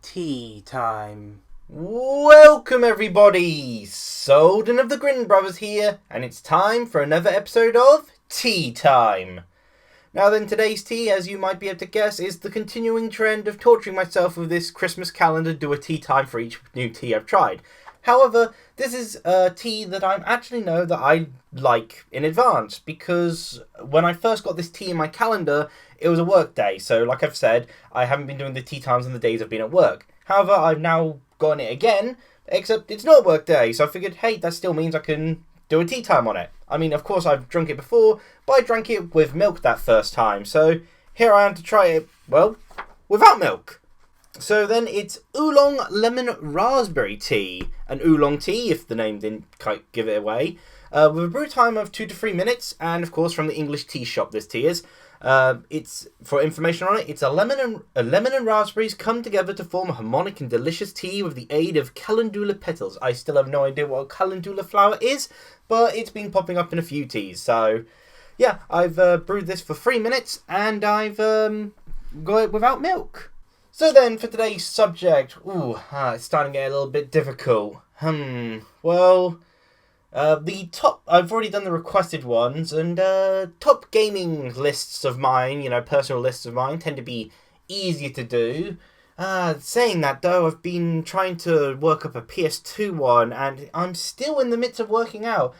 Tea time. Welcome everybody! Souldin of the Grin brothers here, and it's time for another episode of Tea Time. Now then, today's tea, as you might be able to guess, is the continuing trend of torturing myself with this Christmas calendar, do a tea time for each new tea I've tried. However, this is a tea that I actually know that I like in advance, because when I first got this tea in my calendar, it was a work day. So like I've said, I haven't been doing the tea times on the days I've been at work. However, I've now gotten it again, except it's not a work day. So I figured, hey, that still means I can do a tea time on it. I mean, of course, I've drunk it before, but I drank it with milk that first time. So here I am to try it, well, without milk. So then it's oolong lemon raspberry tea. An oolong tea, if the name didn't quite give it away. With a brew time of 2 to 3 minutes, and of course from the English tea shop this tea is. It's, for information on it, it's a lemon and raspberries come together to form a harmonic and delicious tea with the aid of calendula petals. I still have no idea what a calendula flower is, but it's been popping up in a few teas. So yeah, I've brewed this for 3 minutes, and I've got it without milk. So then, for today's subject, it's starting to get a little bit difficult. Well, the top, I've already done the requested ones, and top gaming lists of mine, personal lists of mine, tend to be easier to do. Saying that though, I've been trying to work up a PS2 one, and I'm still in the midst of working out.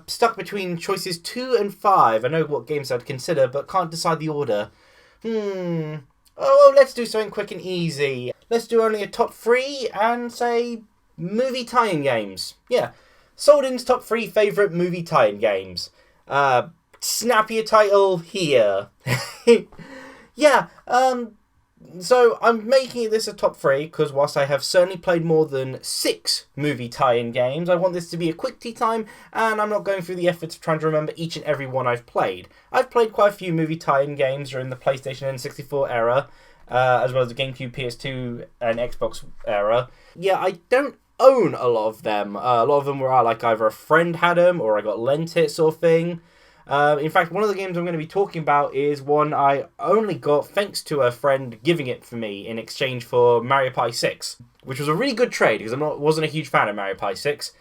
Stuck between choices 2 and 5. I know what games I'd consider, but can't decide the order. Oh, well, let's do something quick and easy. Let's do only a top 3 and say movie tie-in games. Yeah, Souldin's top 3 favourite movie tie-in games. Snappier title here. Yeah, so I'm making this a top 3 because whilst I have certainly played more than 6 movie tie-in games, I want this to be a quick tea time, and I'm not going through the effort of trying to remember each and every one I've played. I've played quite a few movie tie-in games during the PlayStation N64 era, as well as the GameCube, PS2, and Xbox era. Yeah, I don't own a lot of them. A lot of them were like either a friend had them or I got lent it sort of thing. In fact, one of the games I'm going to be talking about is one I only got thanks to a friend giving it for me in exchange for Mario Party 6, which was a really good trade because wasn't a huge fan of Mario Party 6.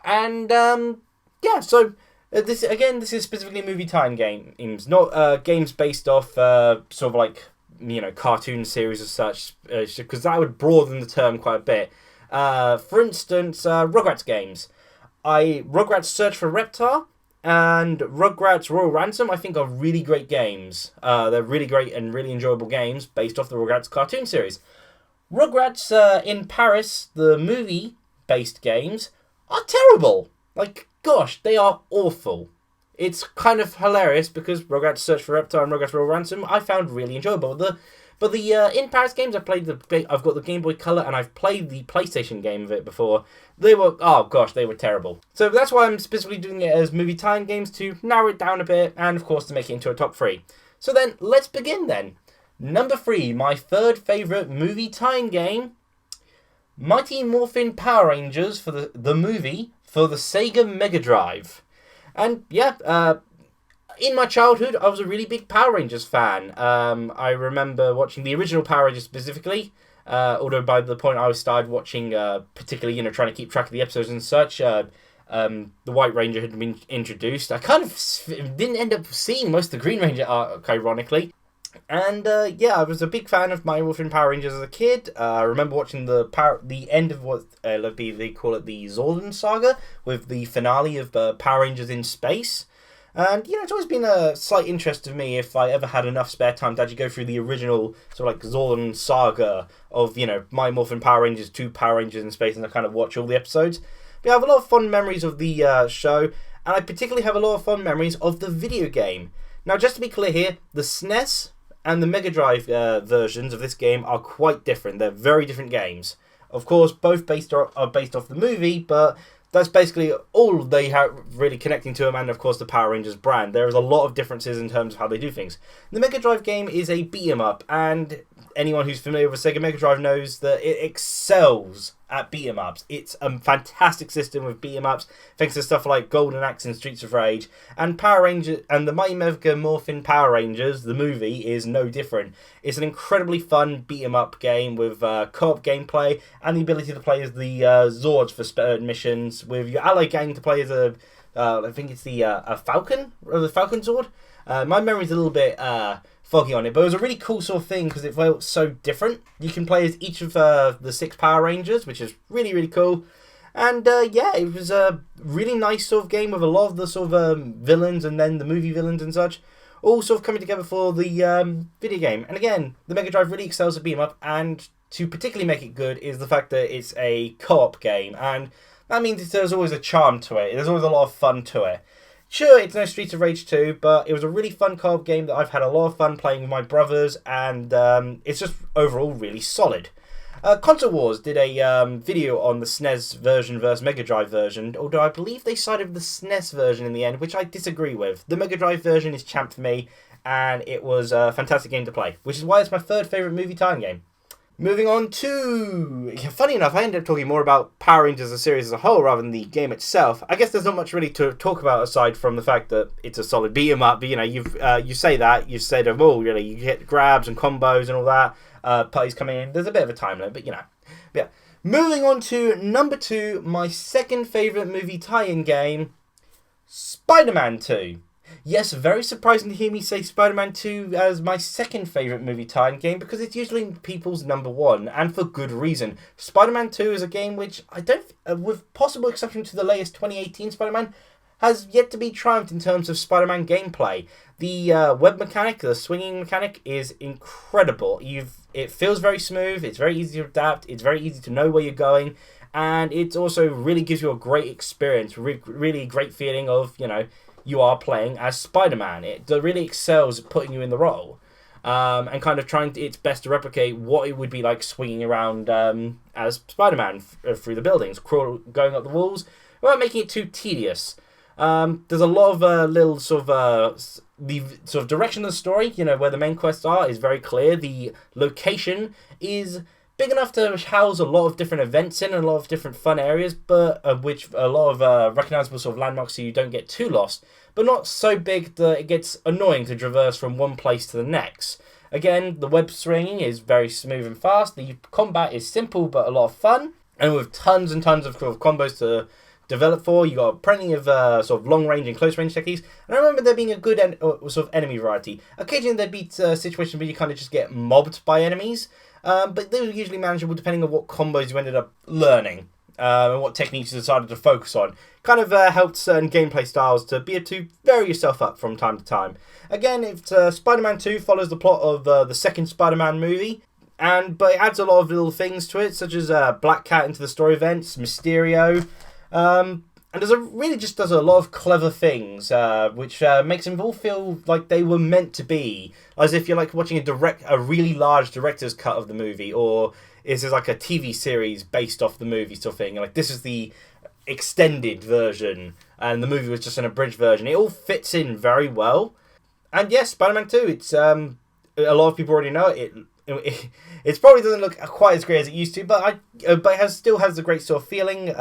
And yeah, so this is specifically movie tie-in games, not games based off sort of like cartoon series as such, because that would broaden the term quite a bit. For instance, Rugrats games. Rugrats Search for Reptar and Rugrats Royal Ransom, I think, are really great games. They're really great and really enjoyable games based off the Rugrats cartoon series. Rugrats in Paris, the movie-based games, are terrible. Like, gosh, they are awful. It's kind of hilarious because Rugrats Search for Reptar and Rugrats Royal Ransom I found really enjoyable. But the In Paris games, I've got the Game Boy Color and I've played the PlayStation game of it before. They were terrible. So that's why I'm specifically doing it as movie tie-in games, to narrow it down a bit and of course to make it into a top 3. So then, let's begin then. Number 3, my third favourite movie tie-in game, Mighty Morphin Power Rangers for the movie for the Sega Mega Drive. And yeah, in my childhood, I was a really big Power Rangers fan. I remember watching the original Power Rangers specifically, although by the point I started watching, particularly, trying to keep track of the episodes and such, the White Ranger had been introduced. I kind of didn't end up seeing most of the Green Ranger arc, ironically. And yeah, I was a big fan of Mighty Morphin Power Rangers as a kid. I remember watching the end of what they call it the Souldin saga, with the finale of Power Rangers in Space. And, it's always been a slight interest of me if I ever had enough spare time to actually go through the original sort of like Souldin saga of, Mighty Morphin Power Rangers, 2 Power Rangers in Space, and I kind of watch all the episodes. But I have a lot of fond memories of the show, and I particularly have a lot of fond memories of the video game. Now, just to be clear here, the SNES and the Mega Drive versions of this game are quite different. They're very different games. Of course, both are based off the movie, but that's basically all they have really connecting to them, and of course the Power Rangers brand. There is a lot of differences in terms of how they do things. The Mega Drive game is a beat 'em up, and anyone who's familiar with Sega Mega Drive knows that it excels at beat 'em ups. It's a fantastic system with beat 'em ups, thanks to stuff like Golden Axe and Streets of Rage, and Power Rangers and the Mighty Mega Morphin Power Rangers. The movie is no different. It's an incredibly fun beat 'em up game with co-op gameplay and the ability to play as the Zords for certain missions, with your ally gang to play as I think it's a Falcon or the Falcon Zord. My memory's a little bit foggy on it, but it was a really cool sort of thing because it felt so different. You can play as each of the 6 Power Rangers, which is really, really cool. And yeah, it was a really nice sort of game with a lot of the sort of villains and then the movie villains and such, all sort of coming together for the video game. And again, the Mega Drive really excels at beat 'em up, and to particularly make it good is the fact that it's a co-op game, and that means there's always a charm to it. There's always a lot of fun to it. Sure, it's no Streets of Rage 2, but it was a really fun co-op game that I've had a lot of fun playing with my brothers, and it's just overall really solid. Console Wars did a video on the SNES version versus Mega Drive version, although I believe they sided with the SNES version in the end, which I disagree with. The Mega Drive version is champ for me, and it was a fantastic game to play, which is why it's my 3rd favourite movie time game. Moving on to... Funny enough, I ended up talking more about Power Rangers the series as a whole rather than the game itself. I guess there's not much really to talk about aside from the fact that it's a solid beat 'em up. But, you know, you say that, you've said, oh, really, you get grabs and combos and all that. Parties coming in. There's a bit of a time limit, but, you know. But, yeah. Moving on to number 2, my 2nd favourite movie tie-in game, Spider-Man 2. Yes, very surprising to hear me say Spider-Man 2 as my 2nd favourite movie tie-in game, because it's usually people's number 1, and for good reason. Spider-Man 2 is a game which I don't, with possible exception to the latest 2018 Spider-Man, has yet to be triumphed in terms of Spider-Man gameplay. The web mechanic, the swinging mechanic, is incredible. It feels very smooth, it's very easy to adapt, it's very easy to know where you're going, and it also really gives you a great experience, really great feeling of, you know, you are playing as Spider-Man. It really excels at putting you in the role, and kind of trying its best to replicate what it would be like swinging around as Spider-Man through the buildings, going up the walls, without making it too tedious. There's a lot of little sort of the sort of direction of the story, you know, where the main quests are, is very clear. The location is big enough to house a lot of different events in and a lot of different fun areas, but which a lot of recognisable sort of landmarks so you don't get too lost, but not so big that it gets annoying to traverse from one place to the next. Again, the web swinging is very smooth and fast. The combat is simple but a lot of fun, and with tons and tons of combos to develop for. You got plenty of sort of long range and close range techniques, and I remember there being a good sort of enemy variety. Occasionally there'd be situations where you kind of just get mobbed by enemies, but they were usually manageable depending on what combos you ended up learning and what techniques you decided to focus on. Kind of helped certain gameplay styles to be able to vary yourself up from time to time. Again, Spider-Man 2 follows the plot of the second Spider-Man movie, but it adds a lot of little things to it, such as Black Cat into the story events, Mysterio, and really just does a lot of clever things, which makes them all feel like they were meant to be, as if you're like watching a really large director's cut of the movie, or is this like a TV series based off the movie sort of thing. Like, this is the extended version, and the movie was just an abridged version. It all fits in very well. And yes, Spider-Man 2, it's a lot of people already know it. It probably doesn't look quite as great as it used to, but it still has the great sort of feeling,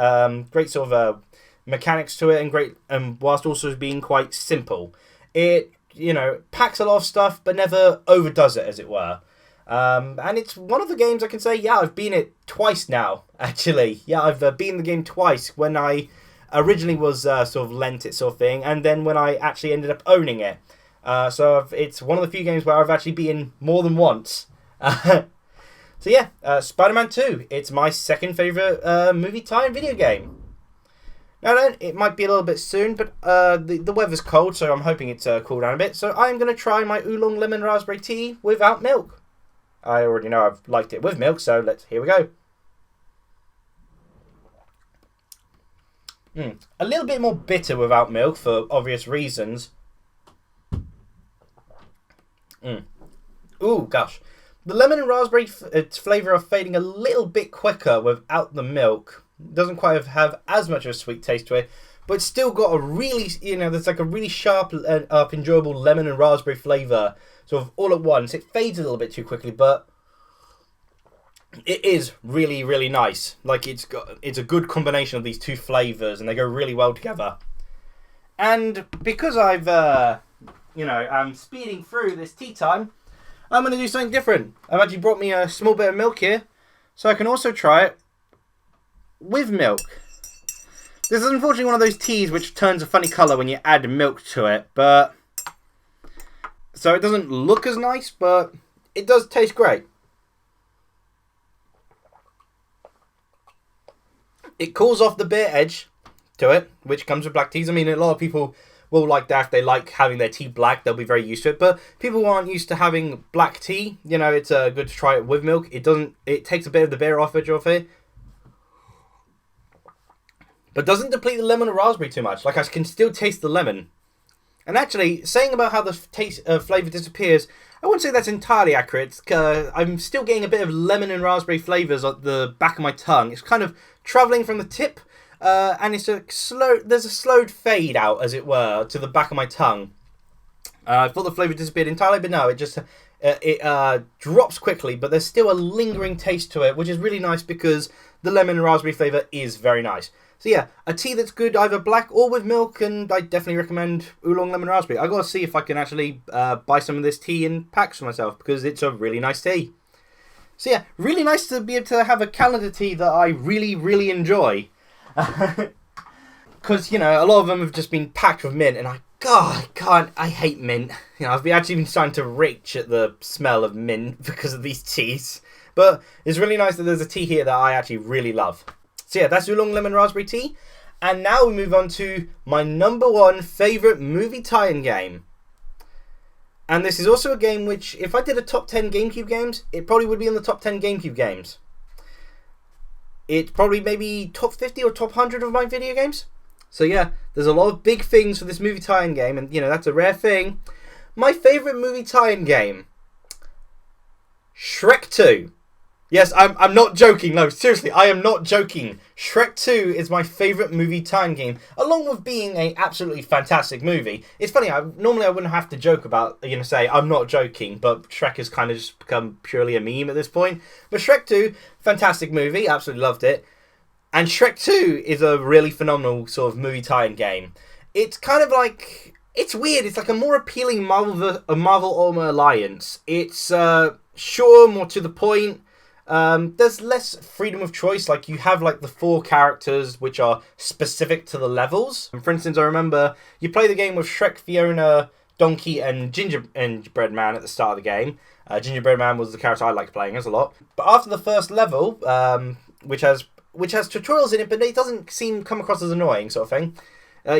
great sort of mechanics to it, and great, whilst also being quite simple. It, packs a lot of stuff, but never overdoes it, as it were. And it's one of the games I can say, yeah, I've been it twice now, actually. Yeah, I've been the game twice, when I originally was sort of lent it sort of thing, and then when I actually ended up owning it. So it's one of the few games where I've actually been more than once. So yeah, Spider-Man 2, it's my second favourite movie tie-in video game. Now then, it might be a little bit soon, but the weather's cold, so I'm hoping it's cooled down a bit. So I'm going to try my oolong lemon raspberry tea without milk. I already know I've liked it with milk, so here we go. A little bit more bitter without milk for obvious reasons. Ooh, gosh. The lemon and raspberry flavour are fading a little bit quicker without the milk. Doesn't quite have as much of a sweet taste to it, but it's still got a really, there's like a really sharp, enjoyable lemon and raspberry flavour, sort of all at once. It fades a little bit too quickly, but It is really, really nice. Like, it's a good combination of these two flavors, and they go really well together. And because I'm speeding through this tea time, I'm going to do something different. I've actually brought me a small bit of milk here, so I can also try it with milk. This is unfortunately one of those teas which turns a funny colour when you add milk to it, but so it doesn't look as nice, but it does taste great. It cools off the bitter edge to it, which comes with black teas. I mean, a lot of people will like that. If they like having their tea black, they'll be very used to it. But people who aren't used to having black tea, it's good to try it with milk. It takes a bit of the bitter off it, but doesn't deplete the lemon or raspberry too much. Like, I can still taste the lemon. And actually, saying about how the flavour disappears, I wouldn't say that's entirely accurate. I'm still getting a bit of lemon and raspberry flavours at the back of my tongue. It's kind of travelling from the tip, and there's a slowed fade out, as it were, to the back of my tongue. I thought the flavour disappeared entirely, but no, it drops quickly, but there's still a lingering taste to it, which is really nice because the lemon and raspberry flavour is very nice. So yeah, a tea that's good either black or with milk, and I definitely recommend Oolong Lemon Raspberry. I got to see if I can actually buy some of this tea in packs for myself, because it's a really nice tea. So yeah, really nice to be able to have a calendar tea that I really, really enjoy. Because, a lot of them have just been packed with mint, and I hate mint. I've actually been starting to rage at the smell of mint because of these teas. But it's really nice that there's a tea here that I actually really love. So yeah, that's Oolong Lemon Raspberry Tea. And now we move on to my number one favourite movie tie-in game. And this is also a game which, if I did a top 10 GameCube games, it probably would be in the top 10 GameCube games. It's probably maybe top 50 or top 100 of my video games. So yeah, there's a lot of big things for this movie tie-in game, and that's a rare thing. My favourite movie tie-in game, Shrek 2. Yes, I'm not joking. No, seriously, I am not joking. Shrek 2 is my favourite movie tie-in game, along with being an absolutely fantastic movie. It's funny, normally I wouldn't have to joke about, say, I'm not joking, but Shrek has kind of just become purely a meme at this point. But Shrek 2, fantastic movie, absolutely loved it. And Shrek 2 is a really phenomenal sort of movie tie-in game. It's kind of like, it's weird, it's like a more appealing Marvel Ultimate Alliance. It's, sure, more to the point. There's less freedom of choice. Like, you have the 4 characters which are specific to the levels. And for instance, I remember you play the game with Shrek, Fiona, Donkey, and Gingerbread Man at the start of the game. Gingerbread Man was the character I liked playing as a lot. But after the first level, which has tutorials in it, but it doesn't come across as annoying, sort of thing.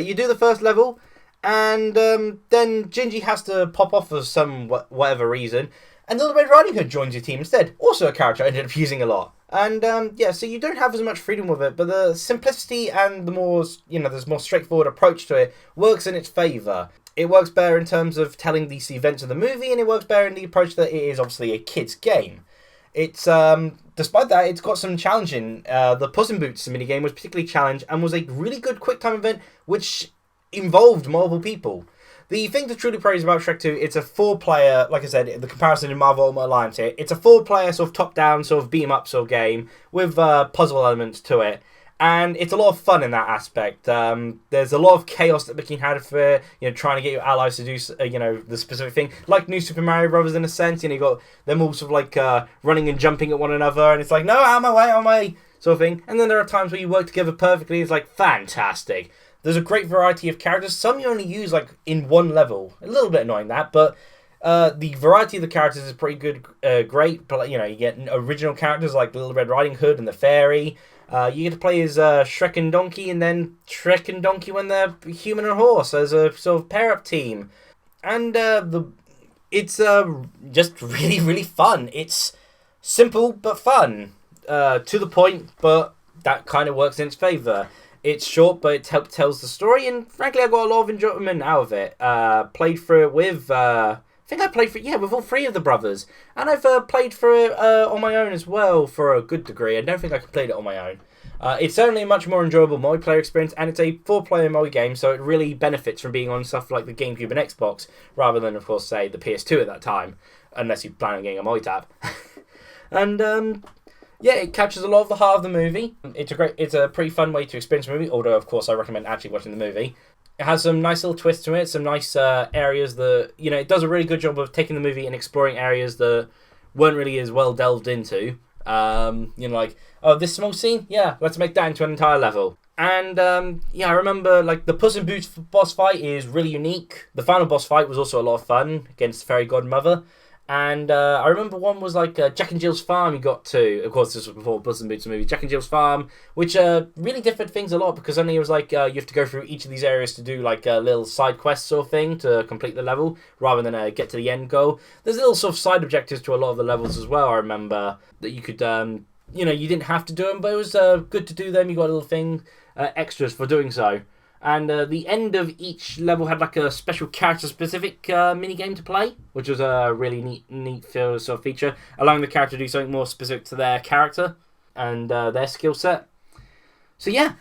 You do the first level, and then Gingy has to pop off for some whatever reason. And Little Red Riding Hood joins your team instead. Also a character I ended up using a lot. And, so you don't have as much freedom with it, but the simplicity and the more, there's more straightforward approach to it works in its favour. It works better in terms of telling these events of the movie, and it works better in the approach that it is obviously a kid's game. It's, despite that, it's got some challenging. The Puss in Boots minigame was particularly challenged and was a really good quick time event which involved multiple people. The thing to truly praise about Shrek 2, it's a 4-player, like I said, the comparison in Marvel Ultimate Alliance here, it's a 4-player sort of top-down, sort of beam-up sort of game with puzzle elements to it. And it's a lot of fun in that aspect. There's a lot of chaos that can had for trying to get your allies to do the specific thing, like New Super Mario Brothers in a sense. You got them all sort of running and jumping at one another, and it's like, no, out of my way, sort of thing. And then there are times where you work together perfectly. It's fantastic. There's a great variety of characters. Some you only use in one level. A little bit annoying that, but the variety of the characters is pretty good, great. But you get original characters like Little Red Riding Hood and the Fairy. You get to play as Shrek and Donkey, and then Shrek and Donkey when they're human and horse as a sort of pair-up team. And it's just really, really fun. It's simple but fun, to the point, but that kind of works in its favour. It's short, but it tells the story, and frankly, I got a lot of enjoyment out of it. Played through it with, I think I played through with all 3 of the brothers, and I've played through it on my own as well for a good degree. I don't think I completed it on my own. It's certainly a much more enjoyable multiplayer experience, and it's a 4-player multi game, so it really benefits from being on stuff like the GameCube and Xbox, rather than, of course, say, the PS2 at that time, unless you plan on getting a multi-tab. And, Yeah, it captures a lot of the heart of the movie. It's a pretty fun way to experience the movie, although, of course, I recommend actually watching the movie. It has some nice little twists to it, some nice areas that, it does a really good job of taking the movie and exploring areas that weren't really as well delved into. Like, oh, this small scene? Yeah, let's make that into an entire level. And, I remember, like, the Puss in Boots boss fight is really unique. The final boss fight was also a lot of fun against the Fairy Godmother. And I remember one was like Jack and Jill's Farm you got to. Of course, this was before Puss in Boots movie. Jack and Jill's Farm, which really differed things a lot because only it was like you have to go through each of these areas to do like a little side quest sort of thing to complete the level rather than get to the end goal. There's little sort of side objectives to a lot of the levels as well, I remember, that you could, you didn't have to do them, but it was good to do them. You got a little thing, extras for doing so. And the end of each level had like a special character-specific mini game to play, which was a really neat sort of feature, allowing the character to do something more specific to their character and their skill set. So yeah,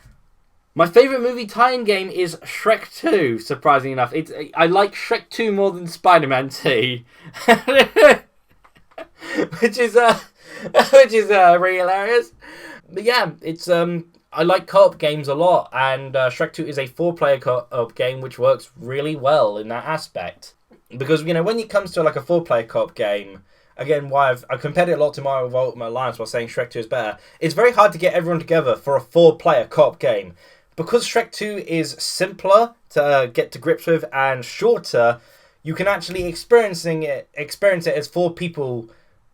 my favourite movie tie-in game is Shrek 2, surprisingly enough. I like Shrek 2 more than Spider-Man 2. which is really hilarious. But yeah, it's I like co-op games a lot, and Shrek 2 is a 4-player co-op game which works really well in that aspect. Because, when it comes to like a 4-player co-op game, again, why I've compared it a lot to Mario Ultimate Alliance while saying Shrek 2 is better, it's very hard to get everyone together for a 4-player co-op game. Because Shrek 2 is simpler to get to grips with and shorter, you can actually experience it as 4 people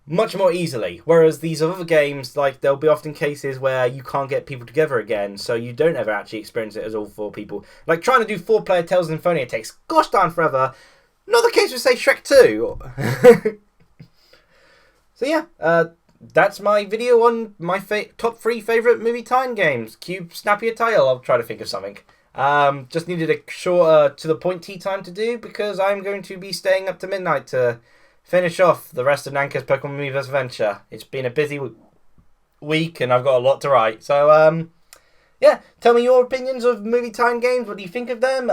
much more easily, whereas these other games, like, there'll be often cases where you can't get people together again, so you don't ever actually experience it as all 4 people. Like, trying to do 4-player Tales of Symphonia takes gosh darn forever. Not the case with, say, Shrek 2. So yeah, that's my video on my top 3 favourite movie tie-in games. Cube, snap your tail, I'll try to think of something. Just needed a short, to-the-point tea time to do, because I'm going to be staying up to midnight to finish off the rest of Nanka's Pokemon Movieverse adventure. It's been a busy week and I've got a lot to write. So, yeah, tell me your opinions of movie time games. What do you think of them?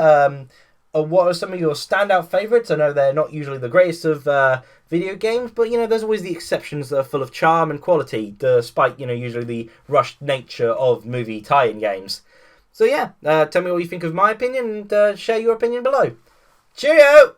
Or what are some of your standout favourites? I know they're not usually the greatest of video games, but, there's always the exceptions that are full of charm and quality, despite, usually the rushed nature of movie tie-in games. So, yeah, tell me what you think of my opinion and share your opinion below. Cheerio!